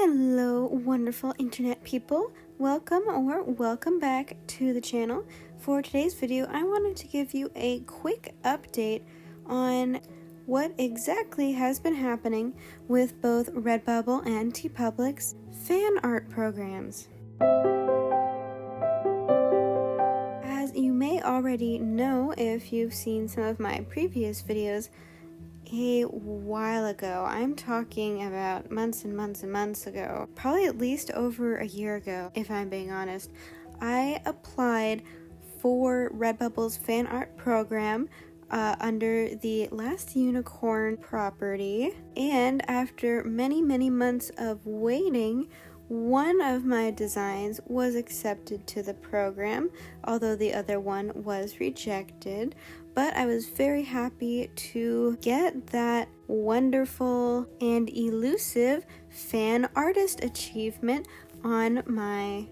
Hello, wonderful internet people. Welcome back to the channel. For today's video, I wanted to give you a quick update on what exactly has been happening with both Redbubble and TeePublic's fan art programs. As you may already know if you've seen some of my previous videos, a while ago, I'm talking about months and months and months ago, probably at least over a year ago, if I'm being honest, I applied for Redbubble's fan art program under the Last Unicorn property, and after many months of waiting, one of my designs was accepted to the program, although the other one was rejected. But I was very happy to get that wonderful and elusive fan artist achievement on my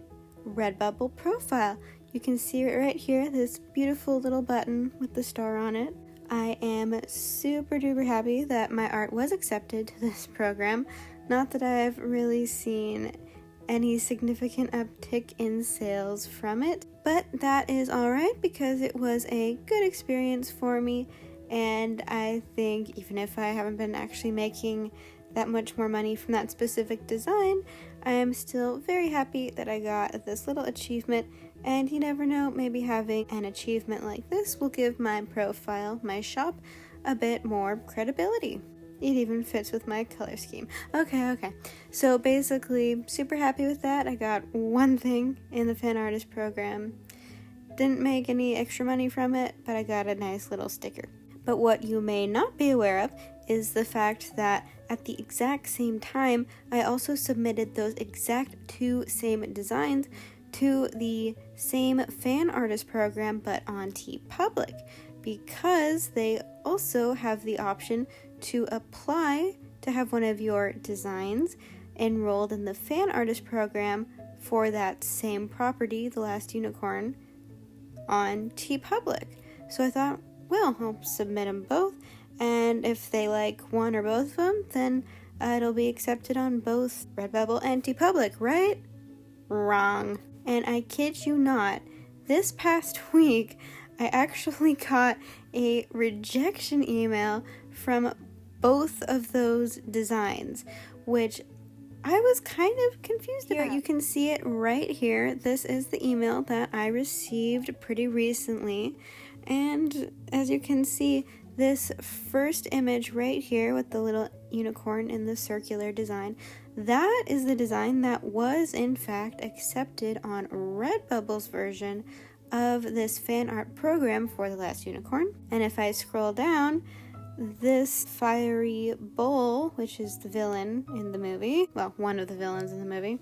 Redbubble profile. You can see it right here, this beautiful little button with the star on it. I am super duper happy that my art was accepted to this program. Not that I've really seen any significant uptick in sales from it, but that is alright because it was a good experience for me, and I think even if I haven't been actually making that much more money from that specific design, I am still very happy that I got this little achievement, and you never know, maybe having an achievement like this will give my profile, my shop, a bit more credibility. It even fits with my color scheme. Okay. So basically, super happy with that. I got one thing in the fan artist program. Didn't make any extra money from it, but I got a nice little sticker. But what you may not be aware of is the fact that at the exact same time, I also submitted those exact two same designs to the same fan artist program, but on TeePublic, because they also have the option to apply to have one of your designs enrolled in the fan artist program for that same property, The Last Unicorn, on TeePublic. So I thought, well, I'll submit them both, and if they like one or both of them, then it'll be accepted on both Redbubble and TeePublic, right? Wrong. And I kid you not, this past week, I actually got a rejection email from both of those designs, which I was kind of confused about. You can see it right here. This is the email that I received pretty recently, and as you can see, this first image right here with the little unicorn in the circular design, that is the design that was in fact accepted on Redbubble's version of this fan art program for The Last Unicorn. And if I scroll down, this fiery bull, which is the villain in the movie, well, one of the villains in the movie,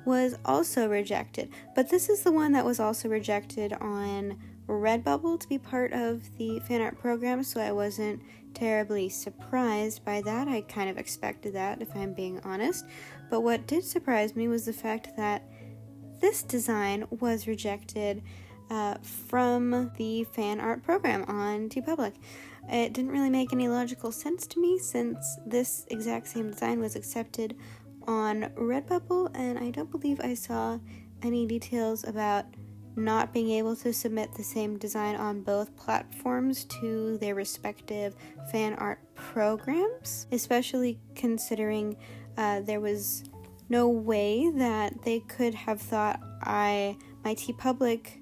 was also rejected. But this is the one that was also rejected on Redbubble to be part of the fan art program, so I wasn't terribly surprised by that. I kind of expected that, if I'm being honest. But what did surprise me was the fact that this design was rejected from the fan art program on TeePublic. It didn't really make any logical sense to me since this exact same design was accepted on Redbubble, and I don't believe I saw any details about not being able to submit the same design on both platforms to their respective fan art programs, especially considering there was no way that they could have thought my TeePublic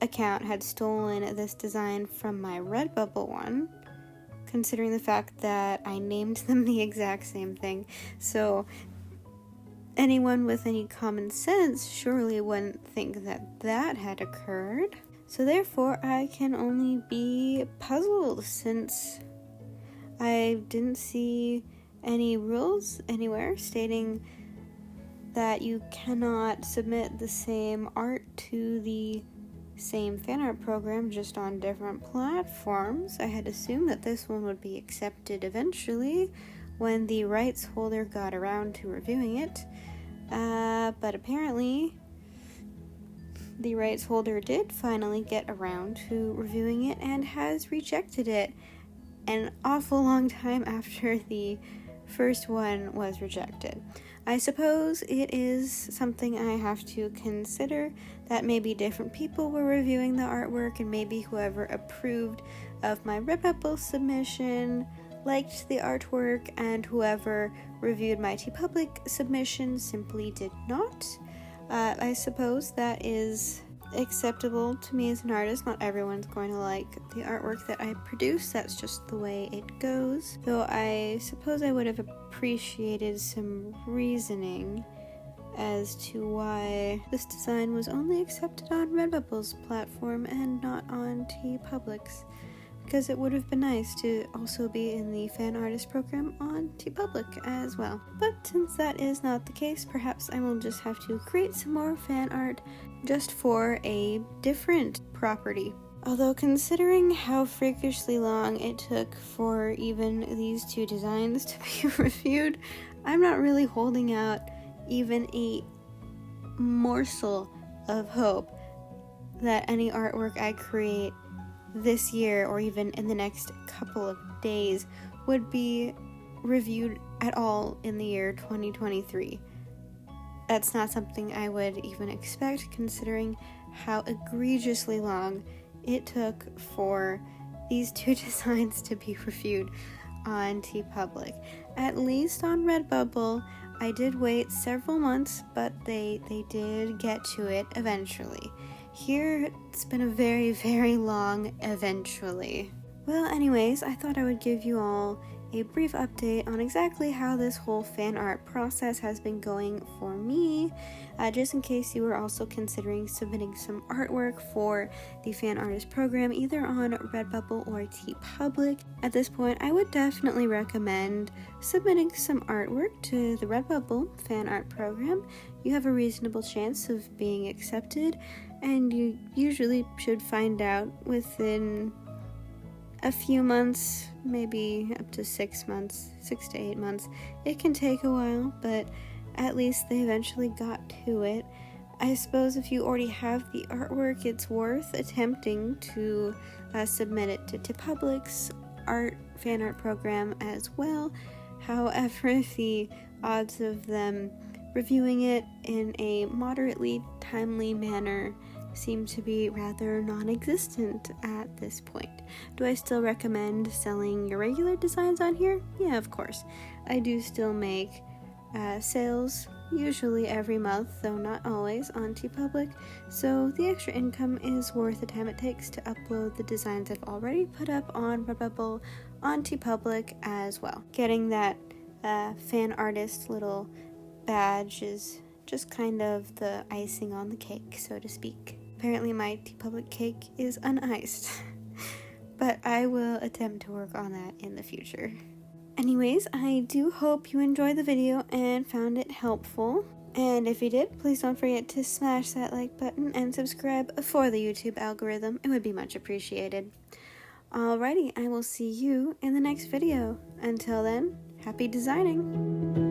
account had stolen this design from my Redbubble one, considering the fact that I named them the exact same thing. So anyone with any common sense surely wouldn't think that that had occurred. So therefore, I can only be puzzled since I didn't see any rules anywhere stating that you cannot submit the same art to the same fan art program, just on different platforms. I had assumed that this one would be accepted eventually when the rights holder got around to reviewing it, but apparently the rights holder did finally get around to reviewing it and has rejected it an awful long time after the first one was rejected. I suppose it is something I have to consider, that maybe different people were reviewing the artwork, and maybe whoever approved of my Redbubble submission liked the artwork, and whoever reviewed my TeePublic submission simply did not. I suppose that is acceptable to me as an artist. Not everyone's going to like the artwork that I produce, that's just the way it goes. Though I suppose I would have appreciated some reasoning as to why this design was only accepted on Redbubble's platform and not on TeePublic's, because it would have been nice to also be in the fan artist program on TeePublic as well. But since that is not the case, perhaps I will just have to create some more fan art just for a different property. Although considering how freakishly long it took for even these two designs to be reviewed, I'm not really holding out even a morsel of hope that any artwork I create this year or even in the next couple of days would be reviewed at all in the year 2023. That's not something I would even expect, considering how egregiously long it took for these two designs to be reviewed on TeePublic. At least on Redbubble, I did wait several months, but they did get to it eventually. Here, it's been a very, very long eventually. Well, anyways, I thought I would give you all a brief update on exactly how this whole fan art process has been going for me, just in case you were also considering submitting some artwork for the fan artist program, either on Redbubble or TeePublic. At this point, I would definitely recommend submitting some artwork to the Redbubble fan art program. You have a reasonable chance of being accepted, and you usually should find out within a few months, maybe up to 6 months, 6 to 8 months. It can take a while, but at least they eventually got to it. I suppose if you already have the artwork, it's worth attempting to submit it to TeePublic's fan art program as well. However, the odds of them reviewing it in a moderately timely manner seem to be rather non-existent at this point. Do I still recommend selling your regular designs on here? Yeah, of course. I do still make sales, usually every month, though not always, on TeePublic, so the extra income is worth the time it takes to upload the designs I've already put up on Redbubble on TeePublic as well. Getting that fan artist little badge is just kind of the icing on the cake, so to speak. Apparently my TeePublic cake is uniced, but I will attempt to work on that in the future. Anyways, I do hope you enjoyed the video and found it helpful. And if you did, please don't forget to smash that like button and subscribe for the YouTube algorithm. It would be much appreciated. Alrighty, I will see you in the next video. Until then, happy designing!